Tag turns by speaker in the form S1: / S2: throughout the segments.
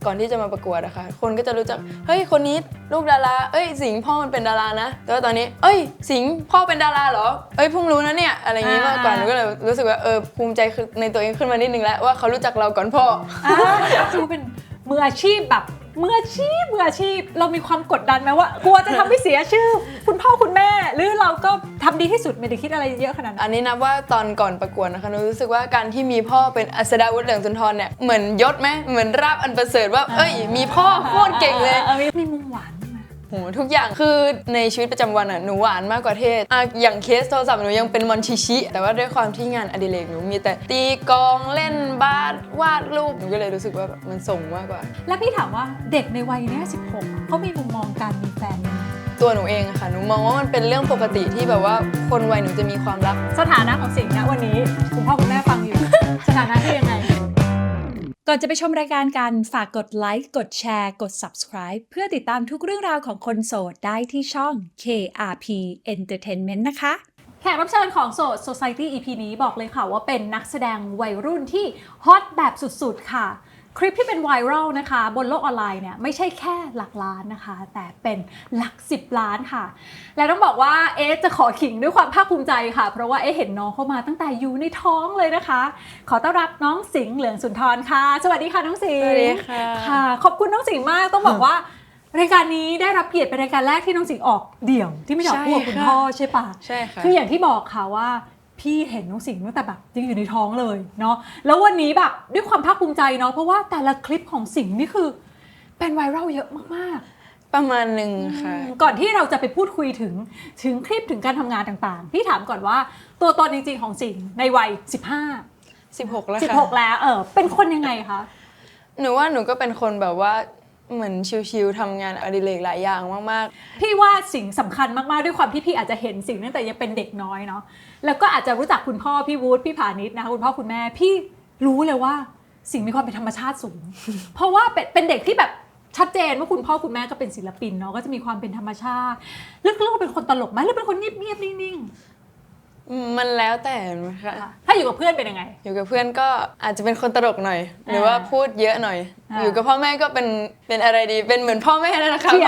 S1: ก่อนที่จะมาประกวดอะค่ะคนก็จะรู้จักเฮ้ยคนนี้ลูกดาราสิงห์พ่อมันเป็นดารานะแต่ว่าตอนนี้สิงห์พ่อเป็นดาราเหรอเพิ่งรู้นะเนี่ยอะไรอย่างงี้มากกว่าหนูก็เลยรู้สึกว่าภูมิใจในตัวเองขึ้นมานิดนึงแล้วว่าเขารู้จักเราก่อนพ่อ
S2: คือเป็นมืออาชีพแบบมืออาชีพเรามีความกดดันไหมว่ากลัวจะทำให้เสียชื่อคุณพ่อคุณแม่หรือเราก็ทำดีที่สุดไม่ได้คิดอะไรเยอะขนาดนั้น
S1: อันนี้นับว่าตอนก่อนประกวดนะคะหนูรู้สึกว่าการที่มีพ่อเป็นอัศดาวุฒิเหลืองสุนทรเนี่ยเหมือนยศไหมเหมือนราบอันประเสริฐว่ามีพ่อโคตรเก่งเลย
S2: มีมุมหวาน
S1: โหทุกอย่างคือในชีวิตประจำวันหนูหวานมากกว่าเทศอย่างเคสโทรศัพท์หนูยังเป็นมอนชิชิแต่ว่าด้วยความที่งานอดิเรกหนูมีแต่ตีกลองเล่นบาสวาดรูปหนูก็เลยรู้สึกว่ามันส่งมากกว่า
S2: แล้วพี่ถามว่าเด็กในวัยนี้16เขามีมุมมองการมีแฟนยังไง
S1: ตัวหนูเองค่ะหนูมองว่ามันเป็นเรื่องปกติที่แบบว่าคนวัยหนูจะมีความรัก
S2: สถานะของสิงห์นะวันนี้คุณพ่อคุณแม่ฟังอยู่ สถานะที่ยังไงก่อนจะไปชมรายการกันฝากกดไลค์กดแชร์กด Subscribe เพื่อติดตามทุกเรื่องราวของคนโสดได้ที่ช่อง KRP Entertainment นะคะแขกรับเชิญของโสด Society EP นี้บอกเลยค่ะว่าเป็นนักแสดงวัยรุ่นที่ฮอตแบบสุดๆค่ะคลิปที่เป็นไวรัลนะคะบนโลกออนไลน์เนี่ยไม่ใช่แค่หลักล้านนะคะแต่เป็นหลัก10 ล้านค่ะและต้องบอกว่าจะขอขิงด้วยความภาคภูมิใจค่ะเพราะว่าเห็นน้องเข้ามาตั้งแต่อยู่ในท้องเลยนะคะขอต้อนรับน้องสิงห์เหลืองสุนทรค่ะสวัสดีค่ะน้องสิงห์
S1: สวัสดีค่ะ
S2: ขอบคุณน้องสิงห์มากต้องบอกว่ารายการนี้ได้รับเกียรติเป็นรายการแรกที่น้องสิงห์ออกเดี่ยวที่ไม่ใช่ออกคู่กับคุณพ่อใช่ปะ
S1: ใช่ค่ะ
S2: คืออย่างที่บอกค่ะว่าพี่เห็นน้องสิงห์ตั้งแต่แบบยังอยู่ในท้องเลยเนาะแล้ววันนี้แบบด้วยความภาคภูมิใจเนาะเพราะว่าแต่ละคลิปของสิงห์นี่คือเป็นไวรัลเยอะมาก
S1: ๆประมาณหนึ่งค่ะ
S2: ก่อนที่เราจะไปพูดคุยถึงคลิปถึงการทำงานต่างๆพี่ถามก่อนว่าตัวตนจริงๆของสิงห์ในวัย
S1: 16แล้วค่ะ
S2: 16แล้วเป็นคนยังไงคะ
S1: หนูว่าหนูก็เป็นคนแบบว่าเหมือนชิลๆทำงานอดิเรกหลายอย่างมาก
S2: ๆพี่ว่าสิ่งสำคัญมากๆด้วยความที่พี่อาจจะเห็นสิ่งตั้งแต่ยังเป็นเด็กน้อยเนาะแล้วก็อาจจะรู้จักคุณพ่อพี่วูดพี่ผานิชนะคะคุณพ่อคุณแม่พี่รู้เลยว่าสิ่งมีความเป็นธรรมชาติสูง เพราะว่าเป็นเด็กที่แบบชัดเจนว่าคุณพ่อคุณแม่ก็เป็นศิลปินเนาะก็จะมีความเป็นธรรมชาติลึกๆเป็นคนตลกไหมหรือเป็นคนเงียบๆนิ่ง
S1: ๆมันแล้วแต่นะคะ
S2: ถ้าอยู่กับเพื่อนเป็นยังไง
S1: อยู่กับเพื่อนก็อาจจะเป็นคนตลกหน่อยหรือว่าพูดเยอะหน่อยอยู่กับพ่อแม่ก็เป็นอะไรดีเป็นเหมือนพ่อแม่นั่นนะคะ
S2: เถี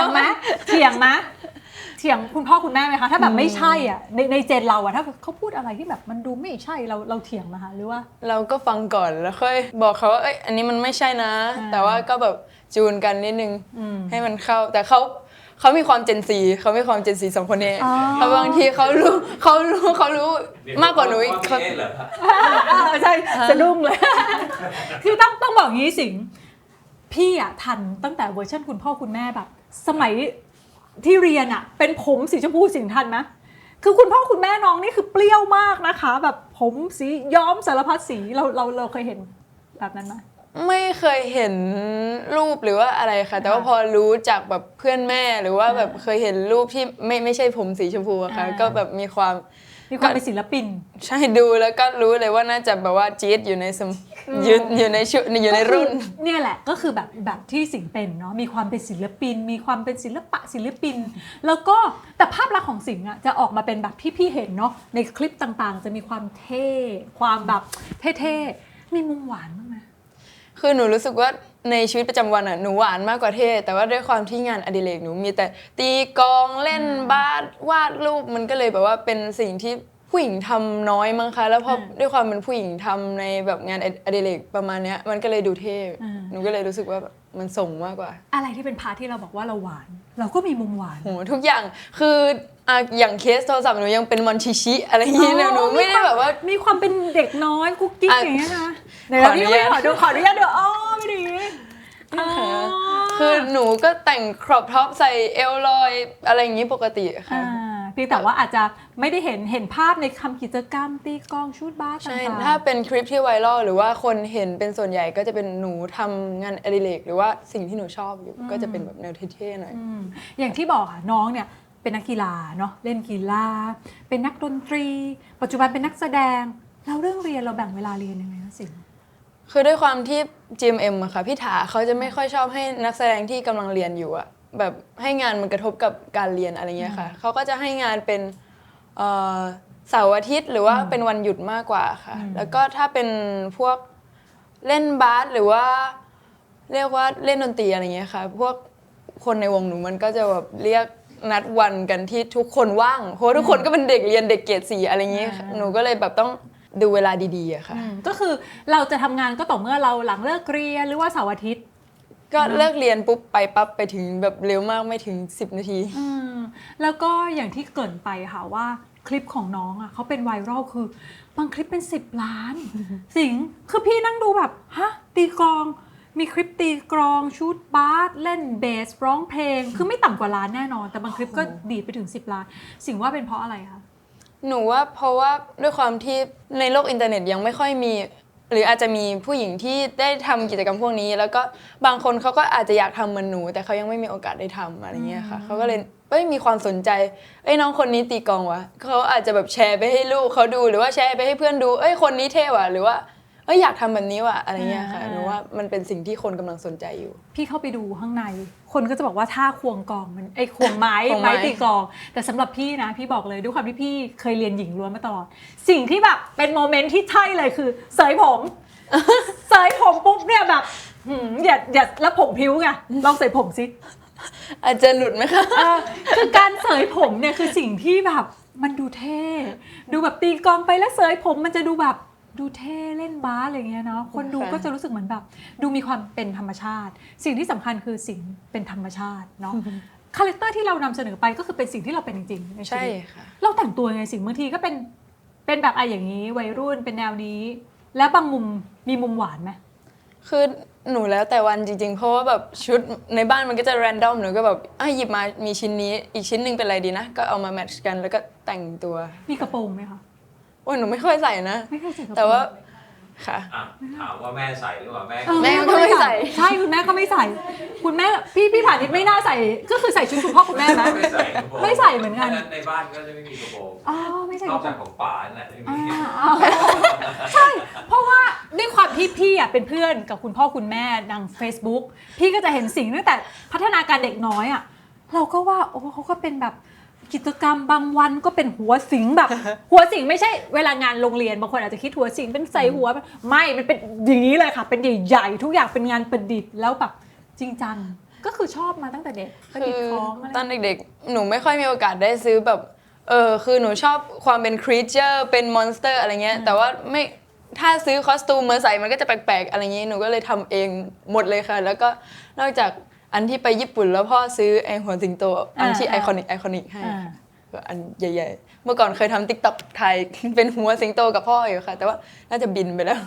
S2: ยงคุณพ่อคุณแม่ไหมคะถ้าแบบไม่ใช่อ่ะในเจนเราอ่ะถ้าเขาพูดอะไรที่แบบมันดูไม่ใช่เราเถียงนะคะหรือว่า
S1: เราก็ฟังก่อนแล้วค่อยบอกเขาว่าอันนี้มันไม่ใช่นะแต่ว่าก็แบบจูนกันนิดนึงให้มันเข้าแต่เขามีความเจนซีสองคนนี้แต่บางทีเขารู้มากกว่าหนูอีก
S2: ใช่สะดุ้งเลยคือต้องบอกงี้สิงพี่อ่ะทันตั้งแต่เวอร์ชันคุณพ่อคุณแม่แบบสมัยที่เรียนอะเป็นผมสีชมพูสิงทันไหมคือคุณพ่อคุณแม่น้องนี่คือเปรี้ยวมากนะคะแบบผมสีย้อมสารพัดสีเราเคยเห็นแบบนั้นไหม
S1: ไม่เคยเห็นรูปหรือว่าอะไรค่ะแต่ว่าพอรู้จากแบบเพื่อนแม่หรือว่าแบบเคยเห็นรูปที่ไม่ใช่ผมสีชมพูอะค่ะก็แบบมีความ
S2: เป็นศิลปิน
S1: ใช่ดูแล้วก็รู้เลยว่าน่าจะแบบว่าจี๊ดอยู่ในอยู่ในรุ่น
S2: เนี่ยแหละก็คือแบบที่สิงเป็นเนาะมีความเป็นศิลปินมีความเป็นศิลปินแล้วก็แต่ภาพลักษณ์ของสิงอะจะออกมาเป็นแบบที่พี่เห็นเนาะในคลิปต่างๆจะมีความเท่ความแบบเท่ๆมีมุมหวานบ้างไหม
S1: คือหนูรู้สึกว่าในชีวิตประจำวันหนูหวานมากกว่าเท่แต่ว่าด้วยความที่งานอดิเรกหนูมีแต่ตีกลองเล่นบาสวาดรูปมันก็เลยแบบว่าเป็นสิ่งที่ผู้หญิงทำน้อยมั้งคะแล้วพอด้วยความเป็นผู้หญิงทำในแบบงานอดิเรกประมาณนี้มันก็เลยดูเท่หนูก็เลยรู้สึกว่ามันส่งมากกว่า
S2: อะไรที่เป็นพาร์ทที่เราบอกว่าเราหวานเราก็มีมุมหวาน
S1: โหทุกอย่างคืออย่างเคสโทรศัพท์หนูยังเป็นมอนชิชิอะไรอย่างนี้หนูไม่ได้แบบว่า
S2: มีความเป็นเด็กน้อยกุ๊กกิ๊กอย่างเงี้ยนะขออนุญาตดูไม่ดี
S1: คือหนูก็แต่งครอปท็อปใส่เอลลอยอะไรอย่างนี้ปกติค่ะ
S2: เพียงแต่ว่าอาจจะไม่ได้เห็นภาพในคำกิจกรรมตีกลองชูดบาสต่างๆ
S1: ใช่ถ้าเป็นคลิปที่ไวรัลหรือว่าคนเห็นเป็นส่วนใหญ่ก็จะเป็นหนูทำงานอดิเรกหรือว่าสิ่งที่หนูชอบอยู่ก็จะเป็นแบบแนวเท่ๆหน่อย
S2: อย่างที่บอกค่ะน้องเนี่ยเป็นนักกีฬาเนาะเล่นกีฬาเป็นนักดนตรีปัจจุบันเป็นนักแสดงแล้วเรื่องเรียนเราแบ่งเวลาเรียนยังไงนะสิง
S1: คือด้วยความที่ GMM อะค่ะพี่ถาเขาจะไม่ค่อยชอบให้นักแสดงที่กำลังเรียนอยู่อะแบบให้งานมันกระทบกับการเรียนอะไรเงี้ยค่ะเขาก็จะให้งานเป็นเสาร์อาทิตย์หรือว่าเป็นวันหยุดมากกว่าค่ะแล้วก็ถ้าเป็นพวกเล่นบาสหรือว่า เรียกว่าเล่นดนตรีอะไรเงี้ยค่ะพวกคนในวงหนูมันก็จะแบบเรียกนัดวันกันที่ทุกคนว่างเพราะทุกคนก็เป็นเด็กเรียนเด็กเกรด4อะไรเงี้ยหนูก็เลยแบบต้องดูเวลาดีๆอะค่ะ
S2: ก็คือเราจะทำงานก็ต่อเมื่อเราหลังเลิกเรียนหรือว่าเสาร์อาทิตย์
S1: ก็เลิกเรียนปุ๊บไปปั๊บไปถึงแบบเร็วมากไม่ถึง10 นาที
S2: แล้วก็อย่างที่เกริ่นไปค่ะว่าคลิปของน้องอ่ะเขาเป็นไวรัลคือบางคลิปเป็น10 ล้าน สิงคือพี่นั่งดูแบบฮะตีกลองมีคลิปตีกลองชูตบาสเล่นเบสร้องเพลงคือไม่ต่ำกว่าล้านแน่นอนแต่บางคลิปก็ดีดไปถึง10 ล้านสิงว่าเป็นเพราะอะไรคะ
S1: หนูว่าเพราะว่าด้วยความที่ในโลกอินเทอร์เน็ตยังไม่ค่อยมีหรืออาจจะมีผู้หญิงที่ได้ทำกิจกรรมพวกนี้แล้วก็บางคนเขาก็อาจจะอยากทำเหมือนหนูแต่เขายังไม่มีโอกาสได้ทำอะไรเงี้ยค่ะเขาก็เลยมีความสนใจน้องคนนี้ตีกลองวะเขาอาจจะแบบแชร์ไปให้ลูกเขาดูหรือว่าแชร์ไปให้เพื่อนดูคนนี้เท่ว่ะหรือว่าอยากทำแบบนี้ว่ะอะไรเงี้ยค่ะหนูว่ามันเป็นสิ่งที่คนกำลังสนใจอยู่
S2: พี่เข้าไปดูข้างในคนก็จะบอกว่าท่าควงกลองมันควงไม้ตีกลองแต่สำหรับพี่นะพี่บอกเลยด้วยความที่พี่เคยเรียนหญิงล้วนมาตลอดสิ่งที่แบบเป็นโมเมนต์ที่ใช่เลยคือเสยผมเสยผมปุ๊บเนี่ยแบบอย่าแล้วผมพิ้วไงลองเสยผมสิ
S1: อาจจะหลุดไหมคะ
S2: คือการเสยผมเนี่ยคือสิ่งที่แบบมันดูเท่ดูแบบตีกลองไปแล้วเสยผมมันจะดูแบบดูเท่เล่นบาสอะไรเงี้ยเนาะคนดูก็จะรู้สึกเหมือนแบบดูมีความเป็นธรรมชาติสิ่งที่สำคัญคือสิ่งเป็นธรรมชาติเนาะคาแรคเตอร์ที่เรานำเสนอไปก็คือเป็นสิ่งที่เราเป็นจริงๆ
S1: ใช่ค่ะ
S2: เราแต่งตัวไงสิ่งบางทีก็เป็นแบบอย่างนี้วัยรุ่นเป็นแนวนี้แล้วบางมุมมีมุมหวานไหม
S1: คือหนูแล้วแต่วันจริงๆเพราะว่าแบบชุดในบ้านมันก็จะแรนดอมหนูก็แบบหยิบมามีชิ้นนี้อีกชิ้นหนึ่งเป็นอะไรดีนะก็เอามาแมทช์กันแล้วก็แต่งตัว
S2: มีกระโปรงไหมคะ
S1: หนูไม่ค่อยใส่นะ
S2: ไม่ค่อยใส่กระโปรง
S1: แต่ว่าค่ะ
S3: ถามว่าแม่ใส่หรือเปล่าแ
S1: ม่ก็ไม่ใส่
S2: ใช่คุณแม่ก็ไม่ใส่คุณแม่พี่ผ่านนิดไม่น่าใส่ก็คือใส่ชุดคุณพ่อคุณแม่ไหมไม่ใส่เหมือนกัน
S3: ในบ้านก็จะไม่มีกระโปรง
S2: ไม่ใส่
S3: นอกจากของป๋าแหละไม่มี
S2: ใช่เพราะว่าด้วยความที่พี่เป็นเพื่อนกับคุณพ่อคุณแม่ทาง Facebook พี่ก็จะเห็นสิ่งตั้งแต่พัฒนาการเด็กน้อยเราก็ว่าเขาก็เป็นแบบกิจกรรมบางวันก็เป็นหัวสิงแบบหัวสิงไม่ใช่เวลางานโรงเรียนบางคนอาจจะคิดหัวสิงเป็นใส่หัวไม่มันเป็นอย่างนี้เลยค่ะเป็นใหญ่ๆทุกอย่างเป็นงานประดิษฐ์แล้วแบบจริงจังก็คือชอบมาตั้งแต่เด็กประดิษฐ์ของ
S1: ตอนเด็กๆหนูไม่ค่อยมีโอกาสได้ซื้อแบบคือหนูชอบความเป็นครีเจอร์เป็นมอนสเตอร์อะไรเงี้ยแต่ว่าไม่ถ้าซื้อคอสตูมมาใส่มันก็จะแปลกๆอะไรเงี้ยหนูก็เลยทำเองหมดเลยค่ะแล้วก็นอกจากอันที่ไปญี่ปุ่นแล้วพ่อซื้อหัวสิงโตอันที่ไอคอนิกให้อันใหญ่ๆเมื่อก่อนเคยทำ TikTok ไทยเป็นหัวสิงโตกับพ่ออยู่ค่ะแต่ว่าน่าจะบินไปแล้ว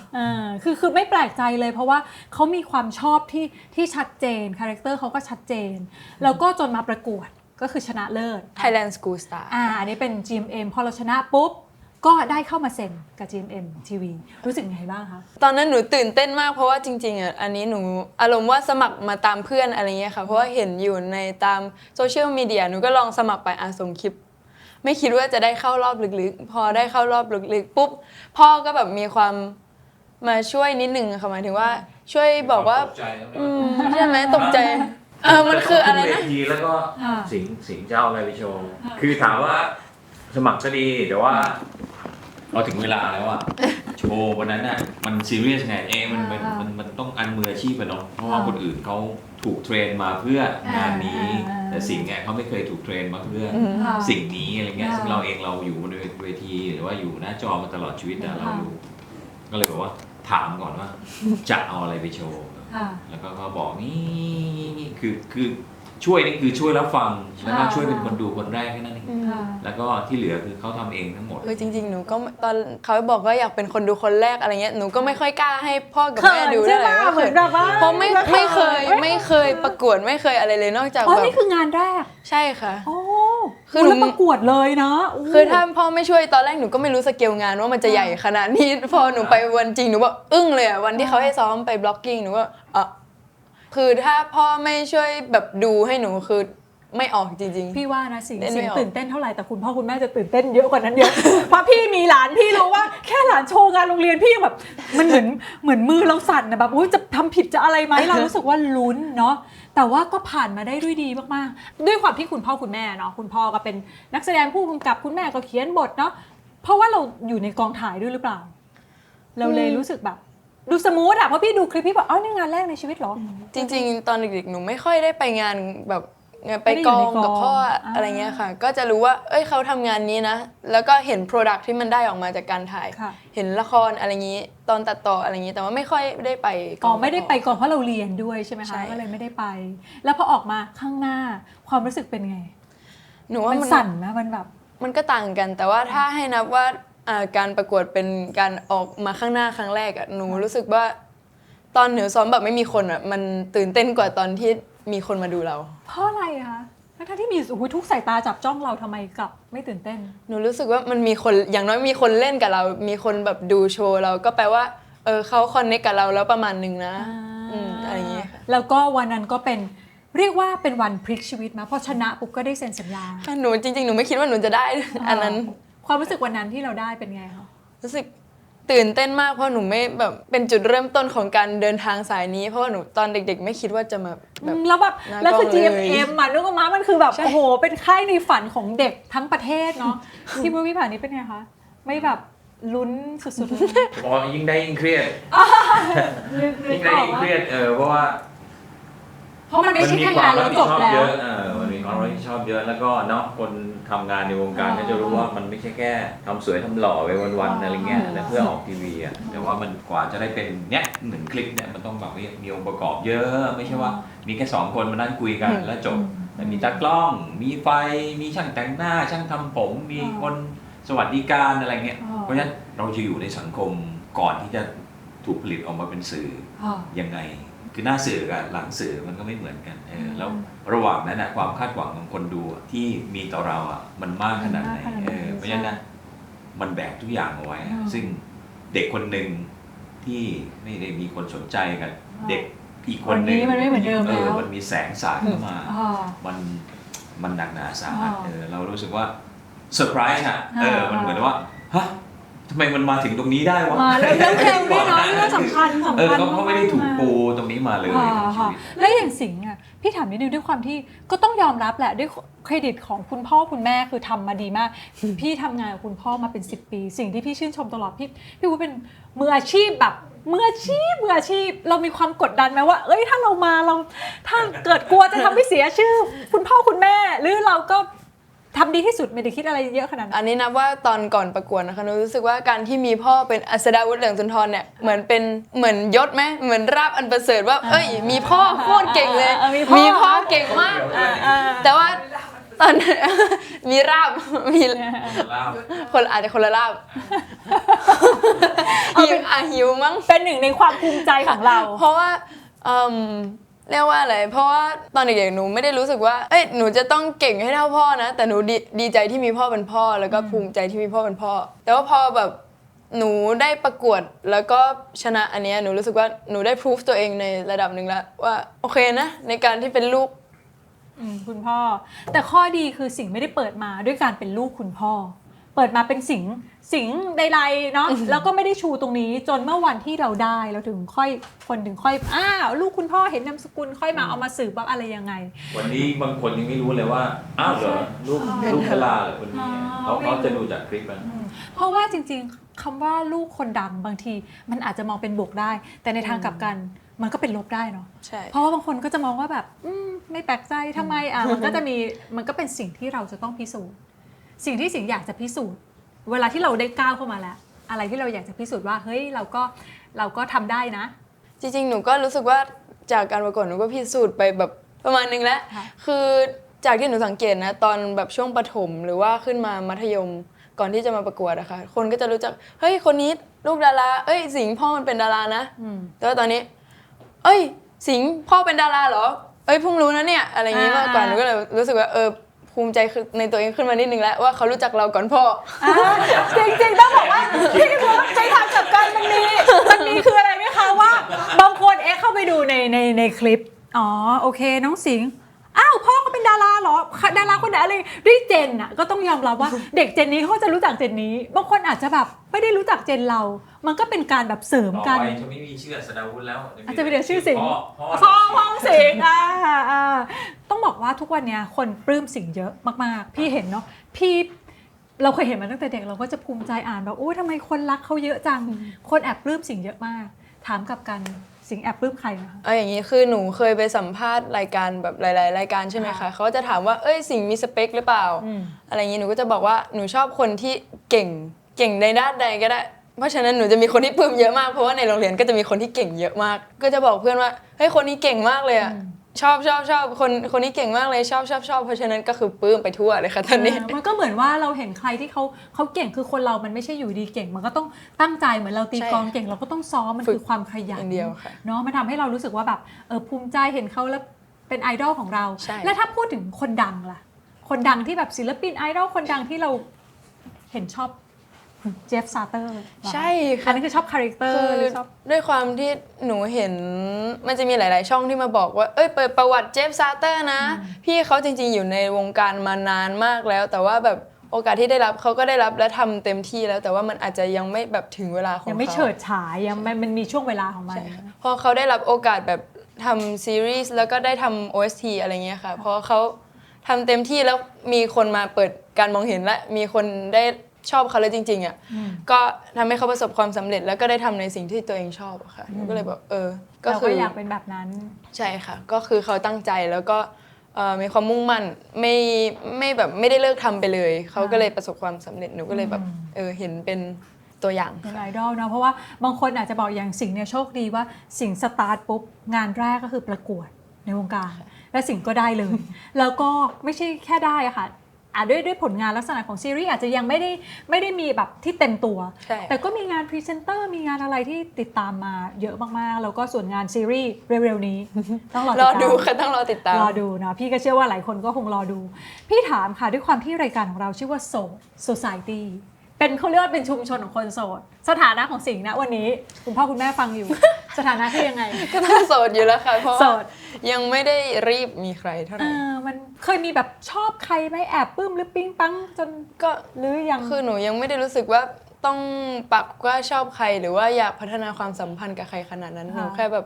S2: คือไม่แปลกใจเลยเพราะว่าเขามีความชอบที่ชัดเจนคาแรคเตอร์เขาก็ชัดเจนแล้วก็จนมาประกวดก็คือชนะเลิศ
S1: Thailand School Star
S2: อันนี้เป็น GMM พอเราชนะปุ๊บก็ได้เข้ามาเซ็นกับ GMM TV รู้สึกไงบ้างคะ
S1: ตอนนั้นหนูตื่นเต้นมากเพราะว่าจริงๆอันนี้หนูอารมณ์ว่าสมัครมาตามเพื่อนอะไรเงี้ยค่ะเพราะว่าเห็นอยู่ในตามโซเชียลมีเดียหนูก็ลองสมัครไปส่งคลิปไม่คิดว่าจะได้เข้ารอบลึกๆพอได้เข้ารอบลึกๆปุ๊บพ่อก็แบบมีความมาช่วยนิดนึงค่ะหมายถึงว่าช่วยบอกว่าใช่ไหมตกใจมันคืออะไรนะ
S3: ทีแล้วก็สิงเจ้าอะไรไปโชว์คือถามว่าสมัครก็ดีแต่ว่าพอถึงเวลาแล้วโชว์วันนั้นมันซีเรียสไงมันต้องอันมืออาชีพเนาะเพราะว่าคนอื่นเขาถูกเทรนมาเพื่องานนี้แต่สิ่งเนี้ยเขาไม่เคยถูกเทรนมาเพื่อสิ่งนี้อะไรเงี้ยซึ่งเราเองเราอยู่บนเวทีหรือว่าอยู่หน้าจอมาตลอดชีวิตเรารู้ก็เลยบอกว่าถามก่อนว่าจะเอาอะไรไปโชว์แล้วก็เขาบอกนี่คือช่วยนี่คือช่วยรับฟังแล้วก็ช่วยเป็นคนดูคนแรกแค่นั้นเองแล้วก็ที่เหลือคือเขาทำเองทั้งหมด
S1: จริงๆหนูก็ตอนเขาบอกว่าอยากเป็นคนดูคนแรกอะไรเงี้ยหนูก็ไม่ค่อยกล้าให้พ่อกับแม่ดูได้
S2: เหมือนแบบว่า
S1: เพราะไม่เคยประกวดไม่เคยอะไรเลยนอกจาก
S2: แบบนี่คืองานแรก
S1: ใช่ค่ะ
S2: คือหนูประกวดเลยนะ
S1: คือถ้าพ่อไม่ช่วยตอนแรกหนูก็ไม่รู้สเกลงานว่ามันจะใหญ่ขนาดนี้พอหนูไปวันจริงหนูบอกอึ้งเลยวันที่เขาให้ซ้อมไปบล็อกกิ้งหนูก็คือถ้าพ่อไม่ช่วยแบบดูให้หนูคือไม่ออกจริง
S2: ๆพี่ว่านะสิ่งตื่นเต้นเท่าไหร่แต่คุณพ่อคุณแม่จะตื่นเต้นเยอะกว่านั้นเยอะเพราะพี่มีหลานพี่รู้ว่าแค่หลานโชว์งานโรงเรียนพี่แบบมันเหมือนมือเราสั่นนะแบบจะทำผิดจะอะไรไหมเรารู้สึกว่าลุ้นเนาะแต่ว่าก็ผ่านมาได้ด้วยดีมากๆด้วยความที่คุณพ่อคุณแม่เนาะคุณพ่อก็เป็นนักแสดงผู้กำกับคุณแม่ก็เขียนบทเนาะเพราะว่าเราอยู่ในกองถ่ายด้วยหรือเปล่าเราเลยรู้สึกแบบ ดูสมูทอะเพราะพี่ดูคลิปพี่แบบนี่งานแรกในชีวิตเหรอ
S1: จริงๆ ตอนเด็กๆ หนูไม่ค่อยได้ไปงานแบบไป
S2: ไม่ได้อยู่
S1: ก
S2: ใน
S1: อง
S2: กอง
S1: กับพ่อ
S2: อ่า
S1: อะไรเงี้ยค่ะ ก็จะรู้ว่าเขาทำงานนี้นะ แล้วก็เห็น Product ที่มันได้ออกมาจากการถ่าย
S2: ค่ะ
S1: เห็นละครอะไรงี้ตอนตัดต่ออะไรงี้แต่ว่าไม่ค่อยได้ไปก
S2: อ๋
S1: อ
S2: อง ไม่ได้ไปก่อนเพราะเราเรียนด้วยใช่ไหม
S1: ใช่
S2: คะก็เลยไม่ได้ไป แล้วพอออกมาข้างหน้าความรู้สึกเป็นไง
S1: หนูว่า
S2: มัน
S1: มัน
S2: สั่นไหมมันแบบ
S1: มันก็ต่างกัน แต่ว่าถ้าให้นับว่าการประกวดเป็นการออกมาข้างหน้าครั้งแรกหนูรู้สึกว่าตอนหนูซ้อมแบบไม่มีคนมันตื่นเต้นกว่าตอนที่มีคนมาดูเรา
S2: เพราะอะไรคะทั้งที่มีทุกสายตาจับจ้องเราทำไมกลับไม่ตื่นเต้น
S1: หนูรู้สึกว่ามันมีคนอย่างน้อยมีคนเล่นกับเรา มีคนแบบดูโชว์เราก็แปลว่าเขาคอนเนคกับเราแล้วประมาณนึงนะอะไรอย่างเงี้ยค่ะ
S2: แล้วก็วันนั้นก็เป็นเรียกว่าเป็นวันพลิกชีวิตมาเพราะชนะปุ๊บก็ได้เซ็นสัญญา
S1: หนูจริงๆ หนูไม่คิดว่าหนูจะได้ อันนั้น
S2: ความรู้สึกวันนั้นที่เราได้เป็นไงคะ
S1: รู้สึกตื่นเต้นมากเพราะหนูไม่แบบเป็นจุดเริ่มต้นของการเดินทางสายนี้ เพราะว่าหนูตอนเด็กๆ ไม่คิดว่าจะมาแบบ
S2: แล้วแบบ
S1: หน้า
S2: แล้วคือก
S1: ล้องเลย
S2: GMM อ่ะนึกออกมามันคือแบบ
S1: ใช่
S2: โอ้โหเป็นค่ายในฝันของเด็กทั้งประเทศเนาะ ที่เมื่อวิผ่านนี้เป็นไงคะไม่แบบลุ้นสุดๆเลย
S3: พอยิ่งได้ยิ่งเครียด
S2: นึ
S3: ยิ่
S2: ก
S3: งได้
S2: ออก
S3: ยิ่ง
S2: ว่า
S3: เครียดเพราะว่า
S2: เพราะมันไม่ใช่
S3: มี
S2: แค่
S3: ควาง
S2: าม น
S3: รั
S2: แล้
S3: บ
S2: ว
S3: ผิ
S2: จ
S3: ด
S2: บ
S3: ชอบ
S2: แล้ว
S3: เยอะมันมีความรับผิดชอบเยอะแล้วก็เนาะคนทำงานในวงการก็จะรู้ว่ามันไม่ใช่แค่ทำสวยทำหล่อไปวันๆอะไรเงี้ยแล้วเพื่อออกทีวีแต่ว่ามันกว่าจะได้เป็นเนี้ยหนึ่งคลิปเนี่ยมันต้องแบบมีองค์ประกอบเยอะไม่ใช่ว่ามีแค่2 คนมานั่งคุยกันแล้วจบแต่มีตากล้องมีไฟมีช่างแต่งหน้าช่างทำผมมีคนสวัสดิการอะไรเงี้ยเพราะฉะนั้นเราจะอยู่ในสังคมก่อนที่จะถูกผลิตออกมาเป็นสื่อยังไงคือหน้าสื่อกับหลังสื่อมันก็ไม่เหมือนกันแล้วระหว่างนั้นนะความคาดหวังของคนดูที่มีต่อเรามันมากขนาดไหนเพราะฉะนั้นมันแบกทุกอย่างเอาไว้ซึ่งเด็กคนหนึ่งที่ไม่ได้มีคนสนใจกันเด็กอีกคนหนึ่ง
S2: มันไม่เหมือนเดิมแล้ว
S3: มันมีแสงสาดเข้ามามันหนักหนาสาหัสเรารู้สึกว่าเซอร์ไพรส์มันเหมือนว่าฮะทำไมมันมาถึงตรงนี้ได้วะ
S2: แล้วเร็วด้วยเนาะเรื่องสำคัญ
S3: เขาไม่ได้ถูกปูตรงนี้มาเลยในชีวิต
S2: แล้วอย่างสิงห์อ่ะพี่ถามนิดนึงด้วยความที่ก็ต้องยอมรับแหละด้วยเครดิตของคุณพ่อคุณแม่คือทำมาดีมาก พี่ทำงานกับคุณพ่อมาเป็น10 ปี สิ่งที่พี่ชื่นชมตลอดพี่ว่าเป็นมืออาชีพแบบมืออาชีพเรามีความกดดันไหมว่าถ้าเรามาถ้าเกิดกลัวจะทำให้เสียชื่อ คุณพ่อคุณแม่หรือเราก็ทำดีที่สุดไม่ได้คิดอะไรเยอะขนาดนั้น
S1: อันนี้นับว่าตอนก่อนประกวดนะคะหนูรู้สึกว่าการที่มีพ่อเป็นอัศดาวุฒิเหลืองสุนทรเนี่ยเหมือนยศไหมเหมือนราบอันประเสริฐว่ามีพ่อโคตรเก่งเลย มีพ่อเก่งมากแต่ว่าตอน มีราบมีคนอาจจะคนละราบหิวมั้ง
S2: เป็นหนึ่งในความภูมิใจของเรา
S1: เพราะว่าเรียกว่าอะไรเพราะว่าตอนเด็กๆหนูไม่ได้รู้สึกว่าหนูจะต้องเก่งให้เท่าพ่อนะแต่หนูดีใจที่มีพ่อเป็นพ่อแล้วก็ภูมิใจที่มีพ่อเป็นพ่อแต่ว่าพอแบบหนูได้ประกวดแล้วก็ชนะอันเนี้ยหนูรู้สึกว่าหนูได้พิสูจตัวเองในระดับหนึ่งแล้วว่าโอเคนะในการที่เป็นลูก
S2: คุณพ่อแต่ข้อดีคือสิงห์ไม่ได้เปิดมาด้วยการเป็นลูกคุณพ่อ เปิดมาเป็นสิงห์ใดๆเนาะ แล้วก็ไม่ได้ชูตรงนี้จนเมื่อวันที่เราได้เราถึงค่อยลูกคุณพ่อเห็นนามสกุลค่อยมาเอามาสืบว่าอะไรยังไง
S3: วันนี้บางคนยังไม่รู้เลยว่าอ้าวเหรอลูกกะลาเหรอคนนี้เขาจะดูจากคลิปมัน
S2: เพราะว่าจริงๆคำว่าลูกคนดังบางทีมันอาจจะมองเป็นบวกได้ แต่ในทางกลับกันมันก็เป็นลบได้เนาะ
S1: ใช่
S2: เพราะว่าบางคนก็จะมองว่าแบบไม่แปลกใจทำไมมันก็จะมีมันก็เป็นสิ่งที่เราจะต้องพิสูจน์สิ่งที่สิงห์อยากจะพิสูจน์เวลาที่เราได้ก้าวเข้ามาแล้วอะไรที่เราอยากจะพิสูจน์ว่าเฮ้ยเราก็ทำได้นะ
S1: จริงๆ หนูก็รู้สึกว่าจากการประกวดหนูก็พิสูจน์ไปแบบประมาณนึงแล้ว
S2: ค่ะ
S1: คือจากที่หนูสังเกตนะตอนแบบช่วงประถมหรือว่าขึ้นมามัธยมก่อนที่จะมาประกวดอะค่ะคนก็จะรู้จักเฮ้ยคนนี้ลูกดาราสิงห์พ่อมันเป็นดารานะแต่ว่าตอนนี้สิงห์พ่อเป็นดาราเหรอเพิ่งรู้นะเนี่ยอะไรอย่างงี้มากกว่าหนูก็เลยรู้สึกว่าภูมิใจในตัวเองขึ้นมานิดนึงแล้วว่าเขารู้จักเราก่อนพ่อ
S2: จริงๆต้องบอกว่าพี่ว่าในทางกลับกันมันมีคืออะไรไหมคะว่าบางคนเข้าไปดูในคลิปอ๋อโอเคน้องสิงห์อ้าวพ่อเขาเป็นดาราเหรอดาราคนไหนอะไรด้วยเจนอ่ะก็ต้องยอมรับว่าเด็กเจนนี้เขาจะรู้จักเจนนี้บางคนอาจจะแบบไม่ได้รู้จักเจนเรามันก็เป็นการแบบเสริมกัน
S3: ต่อไปจะไม่มีชื่ออัศดาวุฒิแล้ว
S2: อาจจะเป็นเดี๋ยวชื่อสิงห์
S3: พ่อ
S2: พ่อสิงห์ต้องบอกว่าทุกวันเนี้ยคนปลื้มสิงห์เยอะมากๆพี่เห็นเนาะพี่เราเคยเห็นมาตั้งแต่เด็กเราก็จะภูมิใจอ่านแบบโอ้ยทำไมคนรักเขาเยอะจังคนแอบปลื้มสิงห์เยอะมาก ถามกับกันสิงแอบปลื้มใครนะคะ
S1: เอาอย่างนี้คือหนูเคยไปสัมภาษณ์รายการแบบหลายๆรายการใช่ไหมคะเขาจะถามว่าเอ้ยสิงมีสเปคหรือเปล่าอะไรอย่างนี้หนูก็จะบอกว่าหนูชอบคนที่เก่งในด้านใดก็ได้เพราะฉะนั้นหนูจะมีคนที่ปลื้มเยอะมากเพราะว่าในโรงเรียนก็จะมีคนที่เก่งเยอะมากก็จะบอกเพื่อนว่าเฮ้ยคนนี้เก่งมากเลยอะชอบคนนี้เก่งมากเลยชอบเพราะฉะนั้นก็คือปลื้มไปทั่วเลยค่ะตอนนี้
S2: มันก็เหมือนว่าเราเห็นใครที่เขาเก่งคือคนเรามันไม่ใช่อยู่ดีเก่งมันก็ต้องตั้งใจเหมือนเราตีกลองเก่งเราก็ต้องซ้อมมันคือความขยัน
S1: อย่างเดียวค่ะ
S2: เนาะมันทำให้เรารู้สึกว่าแบบภูมิใจเห็นเขาแล้วเป็นไอดอลของเรา
S1: ใช่
S2: และถ้าพูดถึงคนดังล่ะคนดังที่แบบศิลปินไอดอลคนดังที่เราเห็นชอบเจฟซาเตอร์
S1: ใช่
S2: อั
S1: ค่ะ
S2: นนั้นคือชอบคาแรคเตอร์
S1: คือ
S2: หรือชอบ
S1: ด้วยความที่หนูเห็นมันจะมีหลาย ๆ ช่องที่มาบอกว่าเอ้ยเปิดประวัติเจฟซาเตอร์นะพี่เขาจริง ๆ อยู่ในวงการมานานมากแล้ว แต่ว่าแบบโอกาสที่ได้รับเขาก็ได้รับและทำเต็มที่แล้ว แต่ว่ามันอาจจะยังไม่แบบถึงเวลาของเขา
S2: ยังไม่เฉิดฉายยังมันมีช่วงเวลาของมัน
S1: ใช่ค่ะพอเขาได้รับโอกาสแบบทำซีรีส์แล้วก็ได้ทำ OST อะไรเงี้ยค่ะพอเขาทำเต็มที่แล้วมีคนมาเปิดการมองเห็นและมีคนได้ชอบเขาแล้วจริงๆอ่ะก็ทำให้เขาประสบความสำเร็จแล้วก็ได้ทำในสิ่งที่ตัวเองชอบอะค่ะหนูก็เลยแบบก็
S2: เรา
S1: คื
S2: ก็
S1: อ
S2: อยากเป็นแบบนั้น
S1: ใช่ค่ะก็คือเขาตั้งใจแล้วก็มีความมุ่งมั่นไม่แบบไม่ได้เลิกทำไปเลยเขาก็เลยประสบความสำเร็จหนูก็เลยแบบเห็นเป็นตัวอย่าง
S2: เป็นไอดอลเนาะเพราะว่าบางคนอาจจะบอกอย่างสิงห์เนี่ยโชคดีว่าสิงห์สตาร์ทปุ๊บงานแรกก็คือประกวดในวงการและสิงห์ก็ได้เลย แล้วก็ไม่ใช่แค่ได้อะค่ะด้วยผลงานลักษณะของซีรีส์อาจจะยังไม่ได้มีแบบที่เต็มตัว
S1: ใช่
S2: แต่ก็มีงานพรีเซนเตอร์มีงานอะไรที่ติดตามมาเยอะมากๆแล้วก็ส่วนงานซีรีส์เร็วๆนี้ ต้องรอติด
S1: รอ
S2: ตาม
S1: ดูค่ะต้องรอติดตาม
S2: รอดูนะพี่ก็เชื่อว่าหลายคนก็คงรอดู พี่ถามค่ะด้วยความที่รายการของเราชื่อว่าโสด Society เป็นเขาเรียกว่าเป็นชุมชนของคนโสด สถานะของสิงห์นะวันนี้คุณพ่อคุณแม่ฟังอยู่ สถานะคือยังไง
S1: ก็ต้องโสดอยู่แล้วค่ะเพราะ
S2: โส
S1: ว่า
S2: ด
S1: ยังไม่ได้รีบมีใครเท่าไหร่
S2: มันเคยมีแบบชอบใครไหมแอบปลื้มหรือปิ๊งปังจน
S1: ก็
S2: หรือยัง
S1: คือหนูยังไม่ได้รู้สึกว่าต้องปักว่าชอบใครหรือว่าอยากพัฒนาความสัมพันธ์กับใครขนาดนั้นหนูแค่แบบ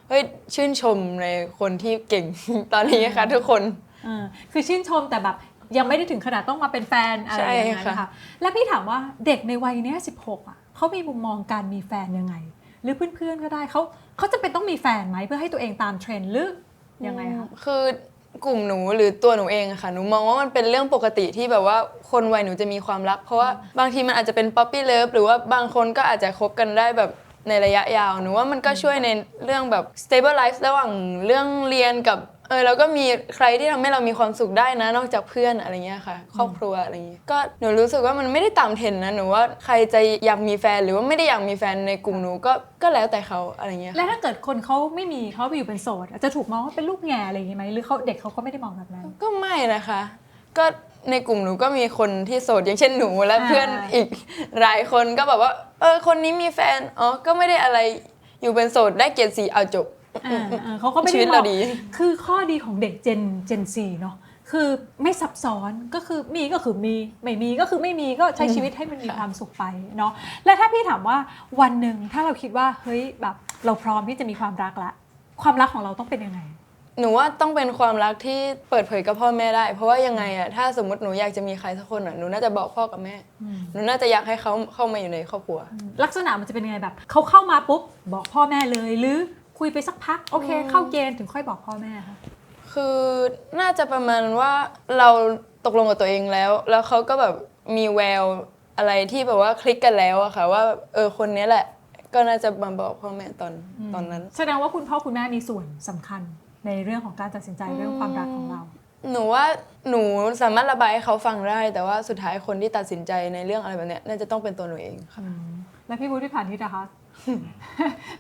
S1: เฮ้ยชื่นชมในคนที่เก่ง ตอนนี้ค่ะทุกคน
S2: คือชื่นชมแต่แบบยังไม่ได้ถึงขนาดต้องมาเป็นแฟนอะไรอย่างนั้น
S1: ใช่ค่ะ
S2: ค่ะแล้วพี่ถามว่าเด็กในวัยเนี้ย16อ่ะเขามีมุมมองการมีแฟนยังไง หรือเพื่อนๆก็ได้เขาจะเป็นต้องมีแฟนไหมเพื่อให้ตัวเองตามเทรนด์หรือยังไงคะ
S1: คือกลุ่มหนูหรือตัวหนูเองอะค่ะหนูมองว่ามันเป็นเรื่องปกติที่แบบว่าคนวัยหนูจะมีความรัก เพราะว่าบางทีมันอาจจะเป็น puppy love หรือว่าบางคนก็อาจจะคบกันได้แบบในระยะยาวหนูว่ามันก็ช่วยในเรื่องแบบ stable life ระหว่างเรื่องเรียนกับแล้วก็มีใครที่ทำให้เรามีความสุขได้นะนอกจากเพื่อนอะไรเงี้ยค่ะครอบครัวอะไรเงี้ยก็หนูรู้สึกว่ามันไม่ได้ตามเทรนด์นะหนูว่าใครจะอยากมีแฟนหรือว่าไม่ได้อยากมีแฟนในกลุ่มหนูก็แล้วแต่เขาอะไรเงี้ย
S2: และถ้าเกิดคนเขาไม่มีเขาไปอยู่เป็นโสดจะถูกมองว่าเป็นลูกแง่อะไรอย่างงี้ไหมหรือเขาเด็กเขาก็ไม่ได้มองแบบนั้น
S1: ก็ไม่นะคะ ก็ในกลุ่มหนูก็มีคนที่โสดอย่างเช่นหนูและเพื่อนอีกหลายคนก็แบบว่าคนนี้มีแฟนก็ไม่ได้อะไรอยู่เป็นโสดได้เกียรติสีเอาจบ
S2: เขาก็ไม่
S1: ชี
S2: ได้
S1: วิต
S2: มอ
S1: เรา
S2: ง
S1: ดี
S2: คือข้อดีของเด็กเจนซีเนาะคือไม่ซับซ้อนก็คือมีก็คือมีไม่มีก็คือไม่มีก็ใช้ชีวิตให้มันมีความสุขไปเนาะและถ้าพี่ถามว่าวันหนึ่งถ้าเราคิดว่าเฮ้ยแบบเราพร้อมที่จะมีความรักละความรักของเราต้องเป็นยังไง
S1: หนูว่าต้องเป็นความรักที่เปิดเผยกับพ่อแม่ได้ เพราะว่ายังไงอะถ้าสมมติหนูอยากจะมีใครสักคนอะหนูน่าจะบอกพ่อกับแม่หนูน่าจะอยากให้เขาเข้ามาอยู่ในครอบครัว
S2: ลักษณะมันจะเป็นยังไงแบบเขาเข้ามาปุ๊บบอกพ่อแม่เลยหรือคุยไปสักพักโอเค เข้าเกณฑ์ถึงค่อยบอกพ่อแม่ค่ะ
S1: คือน่าจะประมาณว่าเราตกลงกับตัวเองแล้วเขาก็แบบมีแววอะไรที่แบบว่าคลิกกันแล้วอะค่ะว่าคนนี้แหละก็น่าจะมาบอกพ่อแม่ตอนนั้น
S2: แสดงว่าคุณพ่อคุณแม่มีส่วนสำคัญในเรื่องของการตัดสินใจเรื่องความรักของเรา
S1: หนูว่าหนูสามารถระบายให้เขาฟังได้ แต่ว่าสุดท้ายคนที่ตัดสินใจในเรื่องอะไรแบบเนี้ยน่าจะต้องเป็นตัวหนูเองค่ะ
S2: แล้วพี่วุฒิผ่านทิศนะคะ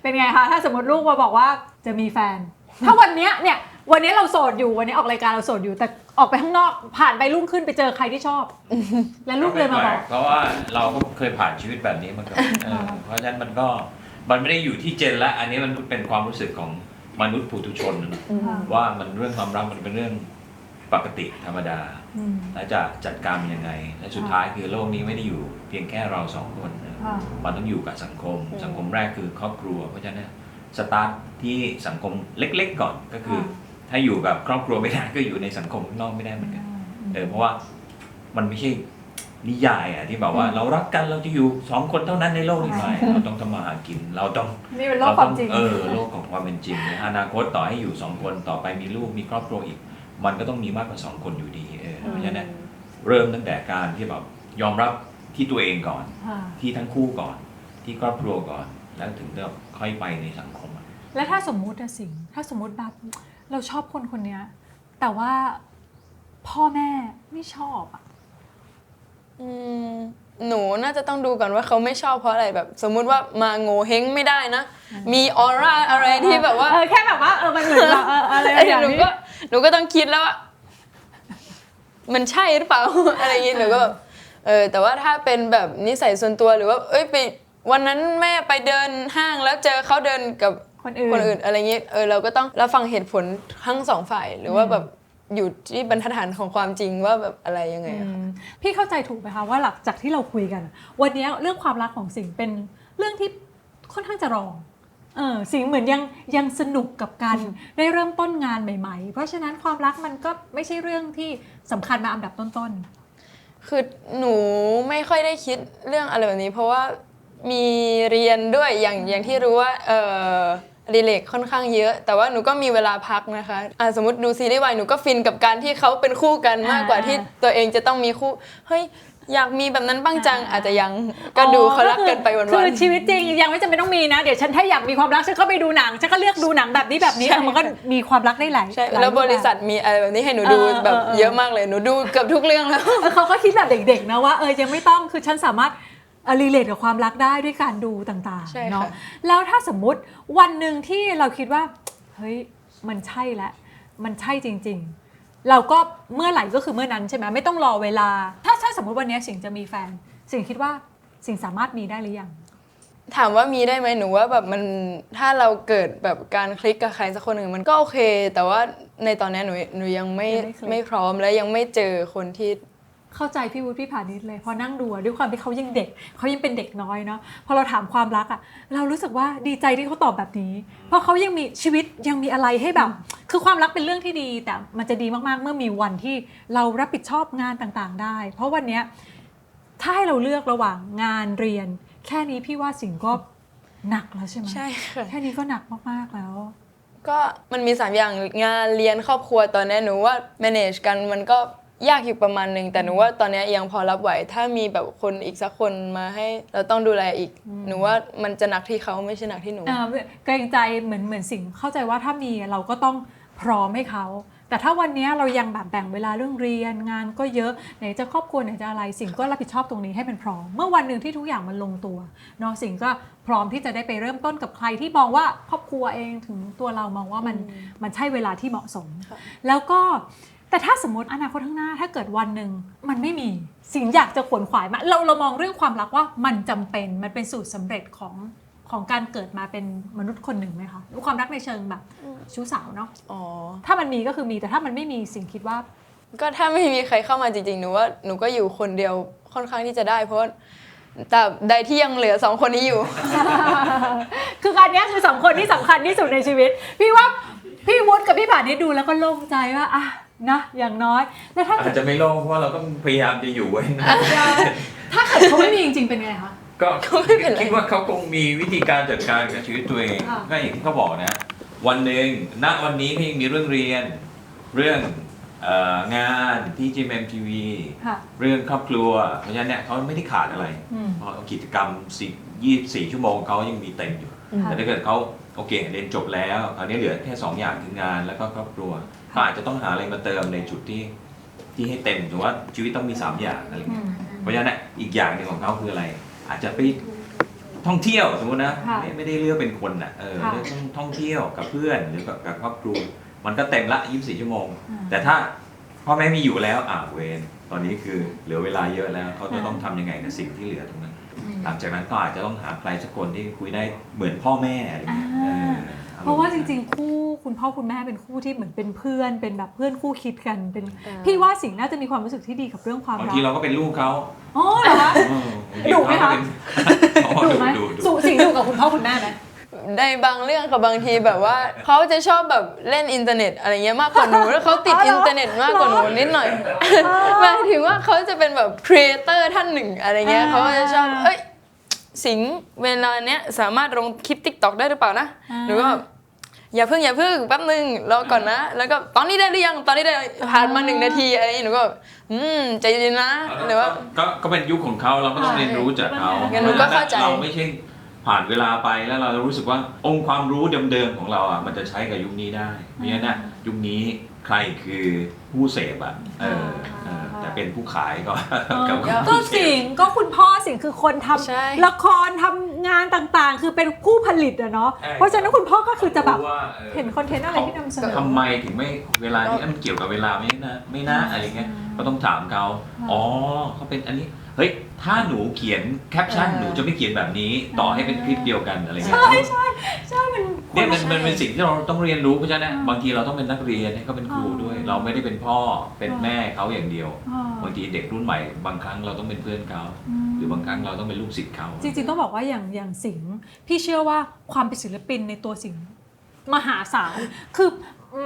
S2: เป็นไงคะถ้าสมมติลูกมาบอกว่าจะมีแฟน ถ้าวันนี้เราโสดอยู่วันนี้ออกรายการเราโสดอยู่แต่ออกไปข้างนอกผ่านไปรุ่งขึ้นไปเจอใครที่ชอบ แล้วลูกเลยมาบอก
S3: เพราะว่าเราก็เคยผ่านชีวิตแบบนี้มาก่อนเพราะฉะนั้นมันไม่ได้อยู่ที่เจนละอันนี้มันเป็นความรู้สึกของมนุษย์ปุถุชนนะว่ามันเรื่องความรักมันเป็นเรื่องปกติธรรมดาและจะจัดการมันยังไงและสุดท้ายคือโลกนี้ไม่ได้อยู่เพียงแค่เราสองคนนะมันต้องอยู่กับสังคมแรกคือครอบครัวเพราะฉะนั้นสตาร์ทที่สังคมเล็กๆก่อนก็คือถ้าอยู่กับครอบครัวไม่ได้ก็อยู่ในสังคมข้างนอกไม่ได้เหมือนกันเพราะว่ามันไม่ใช่ นิยายที่แบบว่าเรารักกันเราจะอยู่2 คนเท่านั้นในโลกนี้ไหมเราต้องทำมาหากินเราต้อง
S2: นี่เป็นโลกความจริง
S3: โลกของความเป็นจริงอนาคตต่อให้อยู่2 คนต่อไปมีลูกมีครอบครัวอีก มันก็ต้องมีมากกว่า2 คนอยู่ดีเพราะฉะนั้นเริ่มตั้งแต่การที่แบบยอมรับที่ตัวเองก่อนที่ทั้งคู่ก่อนที่ครอบครัวก่อนแล้วถึงจะค่อยไปในสังคม
S2: และถ้าสมมุตินะสิงถ้าสมมุติแบบเราชอบคนคนนี้แต่ว่าพ่อแม่ไม่ชอบอ่ะ
S1: หนูน่าจะต้องดูก่อนว่าเขาไม่ชอบเพราะอะไรแบบ สมมุติว่ามาโง่เฮงไม่ได้นะ มีออร่าอะไรที่แบบว่า
S2: แค่แบบว่ามันเหมือนแบบอะไรอย่าง
S1: หนู
S2: นี้
S1: ก็ต้องคิดแล้วว่ามันใช่หรือเปล่า อะไรอย่างงี้หนูก็แบบแต่ว่าถ้าเป็นแบบนิสัยส่วนตัวหรือว่าไปวันนั้นแม่ไปเดินห้างแล้วเจอเขาเดินกับคนอื่นอะไรอย่างงี้เราก็ต้องรับฟังเหตุผลทั้ง2 ฝ่ายหรือว่าแบบอยู่ที่บรรทัดฐานของความจริงว่าแบบอะไรยังไงอะค่ะ
S2: พี่เข้าใจถูกไหมคะว่าหลังจากที่เราคุยกันวันนี้เรื่องความรักของสิงเป็นเรื่องที่ค่อนข้างจะรองสิงเหมือนยังสนุกกับการได้เริ่มต้นงานใหม่ๆเพราะฉะนั้นความรักมันก็ไม่ใช่เรื่องที่สำคัญมาอันดับต้นๆ
S1: คือหนูไม่ค่อยได้คิดเรื่องอะไรแบบนี้เพราะว่ามีเรียนด้วยอย่างที่รู้ว่ารีเลกค่อนข้างเยอะแต่ว่าหนูก็มีเวลาพักนะคะสมมติดูซีรีส์วายหนูก็ฟินกับการที่เขาเป็นคู่กันมากกว่าที่ตัวเองจะต้องมีคู่เฮ้ยอยากมีแบบนั้นบ้างจังอาจจะยังก็ดูเขารักกันไปวันๆ
S2: คือชีวิตจริงยังไม่จำเป็นต้องมีนะเดี๋ยวฉันถ้าอยากมีความรักฉันก็ไปดูหนังฉันก็เลือกดูหนังแบบนี้มันก็มีความรักได้หลาย
S1: ใช่แล้วบริษัทมีอะไรแบบนี้ให้หนูดูแบบเยอะมากเลยหนูดูเกือบทุกเรื่องแล้ว
S2: เขาก็คิดแบบเด็กๆนะว่ายังไม่ต้องคือฉันสามารถรีเลทกับความรักได้ด้วยการดูต่างๆเนาะแล้วถ้าสมมุติวันหนึ่งที่เราคิดว่าเฮ้ยมันใช่แล้วมันใช่จริงๆเราก็เมื่อไหร่ก็คือเมื่อนั้นใช่ไหมไม่ต้องรอเวลาถ้าสมมติวันนี้สิงจะมีแฟนสิงคิดว่าสิงสามารถมีได้หรือยัง
S1: ถามว่ามีได้ไหมหนูว่าแบบมันถ้าเราเกิดแบบการคลิกกับใครสักคนหนึ่งมันก็โอเคแต่ว่าในตอนนี้หนูยังไม่พร้อมและยังไม่เจอคนที่
S2: เข้าใจพี่วุฒิพี่ผานิชเลยพอนั่งดูด้วยความที่เขายังเด็กเขายังเป็นเด็กน้อยเนาะพอเราถามความรักเรารู้สึกว่าดีใจที่เขาตอบแบบนี้เพราะเขายังมีชีวิตยังมีอะไรให้แบบคือความรักเป็นเรื่องที่ดีแต่มันจะดีมากๆเมื่อมีวันที่เรารับผิดชอบงานต่างๆได้เพราะวันนี้ถ้าให้เราเลือกระหว่างงานเรียนแค่นี้พี่ว่าสิ่งก็หนักแล้วใช่ไหม
S1: ใช่ค่ะ
S2: แค่นี้ก็หนักมากๆแล้ว
S1: ก็มันมี3อย่างงานเรียนครอบครัวตอนนี้หนูว่า manage กันมันก็ยากอยู่ประมาณนึงแต่หนูว่าตอนนี้ยังพอรับไหวถ้ามีแบบคนอีกสักคนมาให้เราต้องดูแลอีกหนูว่ามันจะหนักที่เขาไม่ใช่หนักที่หนู
S2: เกรงใจเหมือนสิ่งเข้าใจว่าถ้ามีเราก็ต้องพร้อมให้เขาแต่ถ้าวันนี้เรายังแบบแบ่งเวลาเรื่องเรียนงานก็เยอะไหนจะครอบครัวไหนจะอะไรสิ่งก็รับผิดชอบตรงนี้ให้เป็นพร้อมเมื่อวันหนึ่งที่ทุกอย่างมันลงตัวเนาะสิ่งก็พร้อมที่จะได้ไปเริ่มต้นกับใครที่มองว่าครอบครัวเองถึงตัวเรามองว่ามันใช่เวลาที่เหมาะสมแล้วก็แต่ถ้าสมมติอนาคตข้างหน้าถ้าเกิดวันหนึ่งมันไม่มีสิ่งอยากจะขวนขวายมาเรามองเรื่องความรักว่ามันจำเป็นมันเป็นสูตรสำเร็จของการเกิดมาเป็นมนุษย์คนหนึ่งไหมคะความรักในเชิงแบบชู้สาวเนาะถ้ามันมีก็คือมีแต่ถ้ามันไม่มีสิ่งคิดว่า
S1: ก็ถ้าไม่มีใครเข้ามาจริงๆหนูว่าหนูก็อยู่คนเดียวค่อนข้างที่จะได้เพราะแต่ใดที่ยังเหลือ2 คนนี้อยู่
S2: คือการนี้คือ2 คนที่สำคัญที่สุดในชีวิตพี่ว่าพี่วุฒิกับพี่ผานิชดูแล้วก็โล่งใจว่านะอย่างน้อยแล้วถ้า
S3: อาจจะไม่โล่งเพราะเราก็พยายามจะอยู่ไว้นะ
S2: ถ้าเกิดเขาไม่มีจริงๆเป็นไงคะ
S3: ก็คิดว่าเขาคงมีวิธีการจัดการกับชีวิตตัวเองก็อย่างที่เขาบอกนะวันหนึ่งณวันนี้เขายังมีเรื่องเรียนเรื่องงานที่ GMMTV เรื่องครอบครัวเพราะฉะนั้นเนี่ยเขาไม่ได้ขาดอะไรเพราะกิจกรรม24 ชั่วโมงเขายังมีเต็มอยู่แต่ถ้าเกิดเขาโอเคเรียนจบแล้วคราวนี้เหลือแค่2 อย่างคืองานแล้วก็ครอบครัวเขาอาจจะต้องหาอะไรมาเติมในจุดที่ให้เต็มถือว่าชีวิตต้องมี3 อย่างอะไรเงี้ยเพราะฉะนั้นอีกอย่างหนึ่งของเขาคืออะไรอาจจะไปท่องเที่ยวสมมตินะไม่ได้เลือกเป็นคนเลือกท่องเที่ยวกับเพื่อนหรือกับครอบครัวมันก็เต็มละ24 ชั่วโมงแต่ถ้าพ่อแม่มีอยู่แล้วเวรตอนนี้คือเหลือเวลาเยอะแล้วเขาจะต้องทำยังไงกับสิ่งที่เหลือตรงนั้นหลังจากนั้นก็อาจจะต้องหาใครสักคนที่คุยได้เหมือนพ่อแม่อะไรอย่างเงี้ย
S2: เพราะว่าจริงๆคู่คุณพ่อคุณแม่เป็นคู่ที่เหมือนเป็นเพื่อนเป็นแบบเพื่อนคู่คิดกันเป็นพี่ว่าสิ่งน่าจะมีความรู้สึกที่ดีกับเรื่องความรัก
S3: บางทีเราก็เป็นลูกเขา
S2: อ๋อเหรอคะดุไหมคะดุไหมสิ่งดุกับคุณพ่อคุณแม่ไหม
S1: ในบางเรื่องกับบางทีแบบว่าเขาจะชอบแบบเล่นอินเทอร์เน็ตอะไรเงี้ยมากกว่าหนูแล้วเขาติดอินเทอร์เน็ตมากกว่าหนูนิดหน่อยหมายถึงว่าเขาจะเป็นแบบครีเอเตอร์ท่านหนึ่งอะไรเงี้ยเขาก็จะชอบสิงห์เวลาเนี้ยสามารถลงคลิป TikTok ได้หรือเปล่านะหนูก็แบบอย่าเพิ่งแป๊บนึงรอก่อนนะแล้วก็ตอนนี้ได้หรือยังตอนนี้ได้ผ่านมา1 นาทีอะไรอย่างงี้หนูก็ใจเย็นนะหรือว่า
S3: ก็เป็นยุคของเขาเราก็ต้องเรียนรู้จากเขา
S1: งั้นหนูก็เข้าใจ
S3: เราไม่ใช่ผ่านเวลาไปแล้วเรารู้สึกว่าองค์ความรู้เดิมๆของเราอ่ะมันจะใช้กับยุคนี้ได้เพราะฉะนั้นยุคนี้ใครคือผู้เสพอ่ะแต่เป็นผู้ขายก็กับ
S2: ก็สิงห์ก็คุณพ่อสิงห์คือคนทำละครทำงานต่างๆ คือเป็นผู้ผลิตอะเนาะเพราะฉะนั้นคุณพ่อก็คือจะแบบเห็นคอนเทนต์อะไรที่นำเสนอ
S3: ทำไมถึงไม่เวลานี้มันเกี่ยวกับเวลาไม่น่าอะไรเงี้ยก็ต้องถามเขาเขาเป็นอันนี้เฮ้ยถ้าหนูเขียนแคปชั่นหนูจะไม่เขียนแบบนี้ต่อให้เป็นคลิปเดียวกันอะไรเงี้ย
S2: ใช่มัน
S3: เนี่ยมันเป็นสิ่งที่เราต้องเรียนรู้เพราะฉะนั้นบางทีเราต้องเป็นนักเรียนให้เขาเป็นครูด้วยเราไม่ได้เป็นพ่อเป็นแม่เขาอย่างเดียวบางทีเด็กรุ่นใหม่บางครั้งเราต้องเป็นเพื่อนเขาหรือบางครั้งเราต้องเป็นลูกศิษย์เขา
S2: จริงๆต้องบอกว่าอย่างสิงห์พี่เชื่อว่าความเป็นศิลปินในตัวสิงห์มหาศาลคือ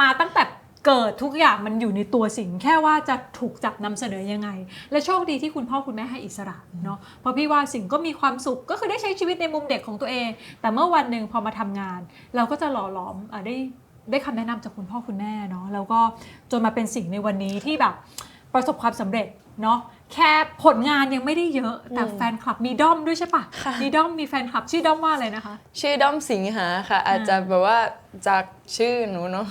S2: มาตั้งแต่เกิดทุกอย่างมันอยู่ในตัวสิงห์แค่ว่าจะถูกจับนำเสนอยังไงและโชคดีที่คุณพ่อคุณแม่ให้อิสระเนาะเพราะพี่ว่าสิงห์ก็มีความสุขก็คือได้ใช้ชีวิตในมุมเด็กของตัวเองแต่เมื่อวันหนึ่งพอมาทำงานเราก็จะหล่อหลอมได้คำแนะนำจากคุณพ่อคุณแม่เนาะแล้วก็จนมาเป็นสิงห์ในวันนี้ที่แบบประสบความสำเร็จเนาะแค่ผลงานยังไม่ได้เยอะแต่แฟนคลับมีด้อมด้วยใช่ปะมีด้อมมีแฟนคลับชื่อด้อมว่าอะไรนะคะ
S1: ชื่อด้อมสิงหาค่ะอาจจะแบบว่าจากชื่อหนูเนาะ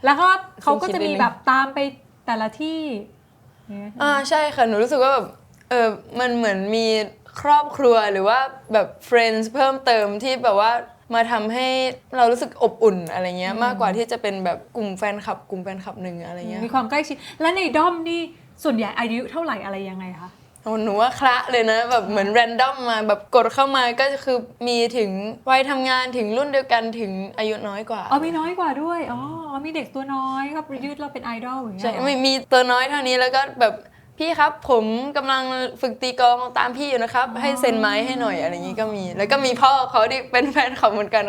S2: แล้วก็เขาก็จะมีแบบตามไปแต่ละที่
S1: ใช่ค่ะหนูรู้สึกว่าแบบมันเหมือนมีครอบครัวหรือว่าแบบ friends เพิ่มเติมที่แบบว่ามาทำให้เรารู้สึกอบอุ่นอะไรเงี้ยมากกว่าที่จะเป็นแบบกลุ่มแฟนคลับหนึ่งอะไรเงี้ย
S2: มีความใกล้ชิดและในด้อมนี่ส่วนใหญ่อายุเท่าไหร่อะไรยังไงคะ
S1: หนูว่าคละเลยนะแบบเหมือนแรนดอมมาแบบกดเข้ามาก็คือมีถึงวัยทำงานถึงรุ่นเดียวกันถึงอายุน้อยกว่า
S2: มีน้อยกว่าด้วยมีเด็กตัวน้อยครับยืดเราเป็นไอดอลอย่างเงี้ย
S1: ใช่มีตัวน้อยเท่านี้แล้วก็แบบพี่ครับผมกำลังฝึกตีกลองตามพี่อยู่นะครับให้เซ็นไม้ให้หน่อยอะไรอย่างงี้ก็มีแล้วก็มีพ่อเขาที่เป็นแฟนคลับเหมือนกัน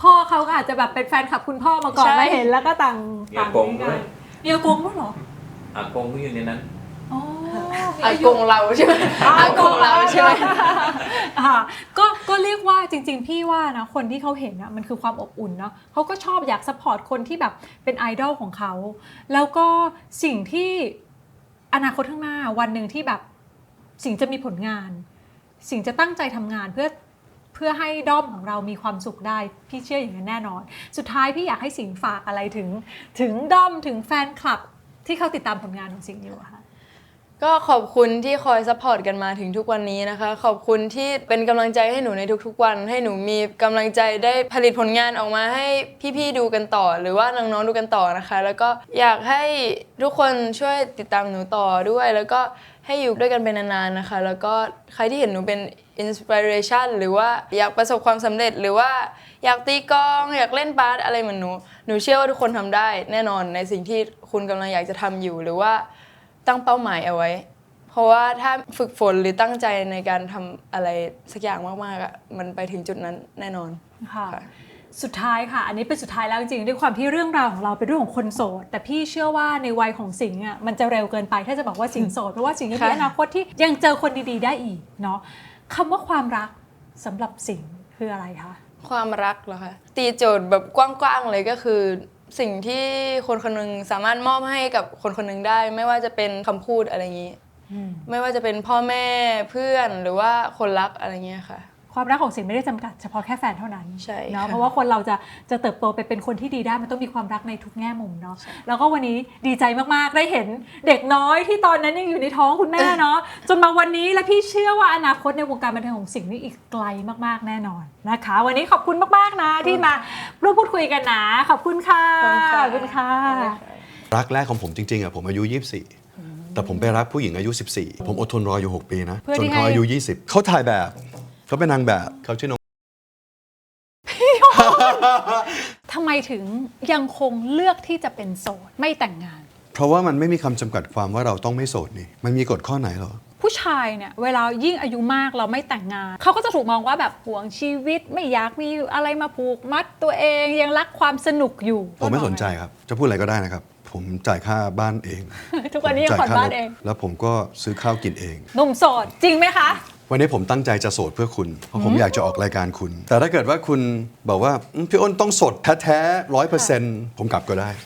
S2: พ่อเขาอาจจะแบบเป็นแฟนคลับคุณพ่อมาก่อนแล้วเห็นแล้วก็ต่าง
S3: กัน
S2: มีอากงด้วยเหรอ
S3: อากงก็อยู่ในนั้น
S1: อากงเราใช่ไหมอากงเราใช่ไหม
S2: ก็เรียกว่าจริงๆพี่ว่านะคนที่เขาเห็นนะมันคือความอบอุ่นเนาะเขาก็ชอบอยากซัพพอร์ตคนที่แบบเป็นไอดอลของเขาแล้วก็สิ่งที่อนาคตข้างหน้าวันหนึ่งที่แบบสิ่งจะมีผลงานสิ่งจะตั้งใจทำงานเพื่อให้ด้อมของเรามีความสุขได้พี่เชื่ออย่างนั้นแน่นอนสุดท้ายพี่อยากให้สิงห์ฝากอะไรถึงด้อมถึงแฟนคลับที่เขาติดตามผลงานของสิงห์อยู่ค่ะ
S1: ก็ขอบคุณที่คอยซัพพอร์ตกันมาถึงทุกวันนี้นะคะขอบคุณที่เป็นกำลังใจให้หนูในทุกๆวันให้หนูมีกำลังใจได้ผลิตผลงานออกมาให้พี่ๆดูกันต่อหรือว่าน้องๆดูกันต่อนะคะแล้วก็อยากให้ทุกคนช่วยติดตามหนูต่อด้วยแล้วก็ให้อยู่ด้วยกันเป็นนานๆนะคะแล้วก็ใครที่เห็นหนูเป็นอินสปิเรชันหรือว่าอยากประสบความสำเร็จหรือว่าอยากตีกลองอยากเล่นบาสอะไรเหมือนหนูเชื่อว่าทุกคนทำได้แน่นอนในสิ่งที่คุณกำลังอยากจะทำอยู่หรือว่าตั้งเป้าหมายเอาไว้เพราะว่าถ้าฝึกฝนหรือตั้งใจในการทำอะไรสักอย่างมากๆอ่ะมันไปถึงจุดนั้นแน่นอน
S2: ค่ะสุดท้ายค่ะอันนี้เป็นสุดท้ายแล้วจริงๆด้วยความที่เรื่องราวของเราเป็นเรื่องของคนโสดแต่พี่เชื่อว่าในวัยของสิงห์อ่ะมันจะเร็วเกินไปถ้าจะบอกว่าสิงห์โสดเพราะว่าสิงห์ยังมีอนาคตที่ยังเจอคนดีๆได้อีกเนาะคำว่าความรักสำหรับสิงห์คืออะไรคะ
S1: ความรักเหรอคะตีโจทย์แบบกว้างๆเลยก็คือสิ่งที่คนคนนึงสามารถมอบให้กับคนคนนึงได้ไม่ว่าจะเป็นคำพูดอะไรอย่างนี้ไม่ว่าจะเป็นพ่อแม่เพื่อนหรือว่าคนรักอะไรเงี้ยค่ะ
S2: ความรักของสิงห์ไม่ได้จำกัดเฉพาะแค่แฟนเท่านั้น
S1: ใช่
S2: เนาะเพราะว่าคนเราจะเติบโตไปเป็นคนที่ดีได้มันต้องมีความรักในทุกแง่มุมเนาะแล้วก็วันนี้ดีใจมากๆได้เห็นเด็กน้อยที่ตอนนั้นยังอยู่ในท้องคุณแม่เนาะจนมาวันนี้และพี่เชื่อว่าอนาคตในวงการบันเทิงของสิงห์นี่อีกไกลมากๆแน่นอนนะคะวันนี้ขอบคุณมากๆนะที่มาร่วมพูดคุยกันนะขอบคุณค่ะขอบคุณค่ะ
S4: รักแรกของผมจริงๆอ่ะผมอายุ24แต่ผมไปรักผู้หญิงอายุ14ผมอดทนรออยู่6ปีนะจนเขาอายุ20เขาถ่ายแบบเขาเป็นนางแบบเขาชื่อน้อง
S2: ทำไมถึงยังคงเลือกที่จะเป็นโสดไม่แต่งงาน
S4: เพราะว่ามันไม่มีคำจำกัดความว่าเราต้องไม่โสดนี่มันมีกฎข้อไหนหรอ
S2: ผู้ชายเนี่ยเวลายิ่งอายุมากเราไม่แต่งงานเขาก็จะถูกมองว่าแบบหวงชีวิตไม่อยากมีอะไรมาผูกมัดตัวเองยังรักความสนุกอยู่
S4: ผมไม่สนใจครับ จะพูดอะไรก็ได้นะครับ ผมจ่ายค่าบ้านเอง
S2: ทุกวันนี้ยังผ่อนบ้านเอง
S4: แล้วผมก็ซื้อข้าวกินเอง
S2: หนุ่มโสดจริงไหมคะ
S4: วันนี้ผมตั้งใจจะโสดเพื่อคุณ เพราะผมอยากจะออกรายการคุณ แต่ถ้าเกิดว่าคุณบอกว่าพี่อ้นต้องโสดแท้ๆ100%ผมกลับก็ได้